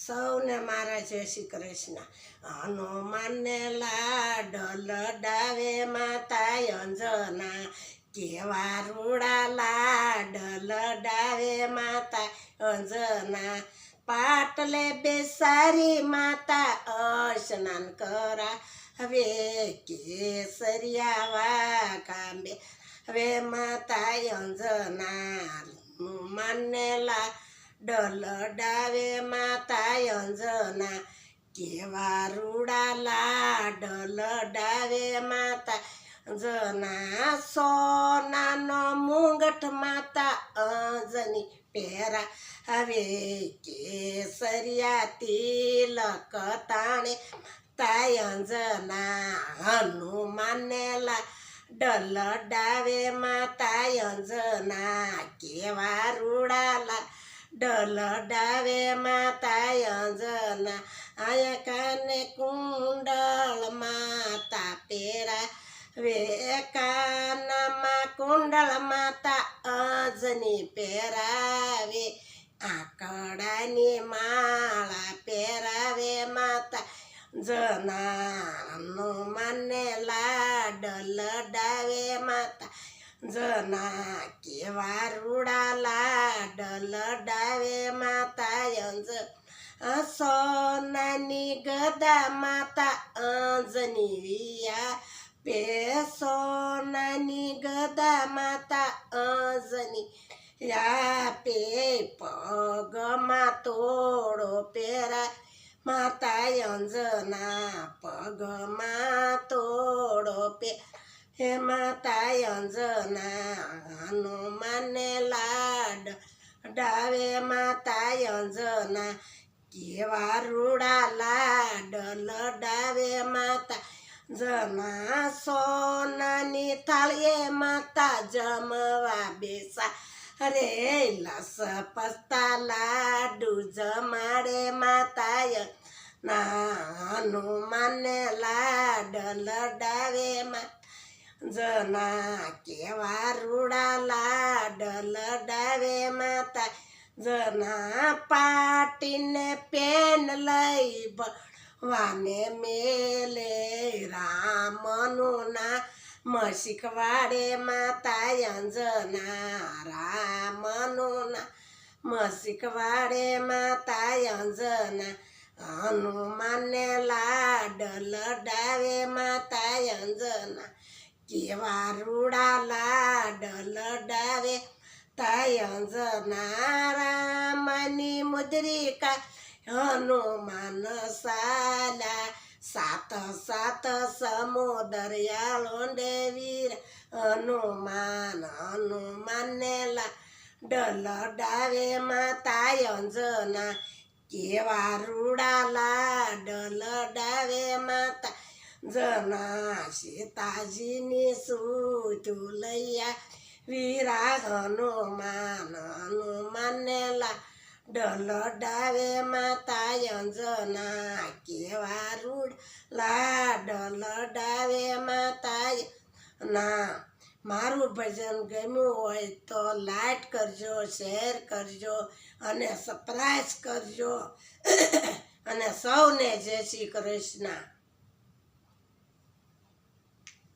સૌને મારા જય શ્રી કૃષ્ણ. હનુમાનને લાડ લડાવે માતા અંજના, કેવા રૂડા લાડ લડાવે માતા અંજના. પાટલે બેસારી માતા સ્નાન કરાવે, કેસરિયા વાઘાંબે હવે માતા અંજના. હનુમાનને લાડ લડાવે માતા અંજના, કેવા રૂડા લાડ લડાવે માતા અંજના. સોનાનો મુંગટ માતા અંજની પહેરા હવે, કેસરિયા તિલક તાણે માતા અંજના. હનુમાનને લાડ લડાવે માતા અંજના, કેવા રૂડા લાડ લડાવે માતા અંજના. આયા કાને કુંડળ માતા પહેરાવે, કાનમાં કુંડળ માતા અંજની પહેરાવે, આંકડાની માળા પહેરાવે માતા અંજના. હનુમાનને લાડ લડાવે માતા અંજના, કેવા રૂડા લાડ લડાવે માતા અંજના. સોનાની ગદા માતા અંજની વિયા પે, સોનાની ગદા માતા અંજની પે, પગમાં તોડો પહેરા માતા અંજના, પગમાં તોડો હે માતા અંજના. હનુમાનને લાડ લડાવે માતા અંજના, કેવા રૂડા લાડ લડાવે માતા અંજના. સોનાની થાળીએ માતા જમવા બેસા રે, લસ પસ્તા લાડુ જમાડે માતા અંજના. હનુમાનને લાડ લડાવે માતા અંજના, કેવા રૂડા લાડ લડાવે માતા અંજના. પાટીને પેન લઈ ભણવાને મેલે, રામનું નામ શીખવાડે માતા અંજના. રામનું નામ શીખવાડે માતા અંજના. હનુમાનને લાડ લડાવે માતા અંજના, કેવા રૂડા લાડ લડાવે માતા અંજના. રામની મુદ્રિકા હનુમાન સાલા, સાત સાત સમુદરયાળોંડે વીર હનુમાન. હનુમાનને લાડ લડાવે માતા અંજના, કેવા રૂડા લાડ લડાવે માતા અંજના. સીતાજીની સૂતું લૈયા વીરા હનુમાન. હનુમાનને લાડ લડાવે માતા અંજના, કેવા રૂડ લાડ લડાવે માતા અંજના. મારું ભજન ગમ્યું હોય તો લાઈક કરજો, શેર કરજો અને સબસ્ક્રાઇબ કરજો અને સૌને જય શ્રી કૃષ્ણ.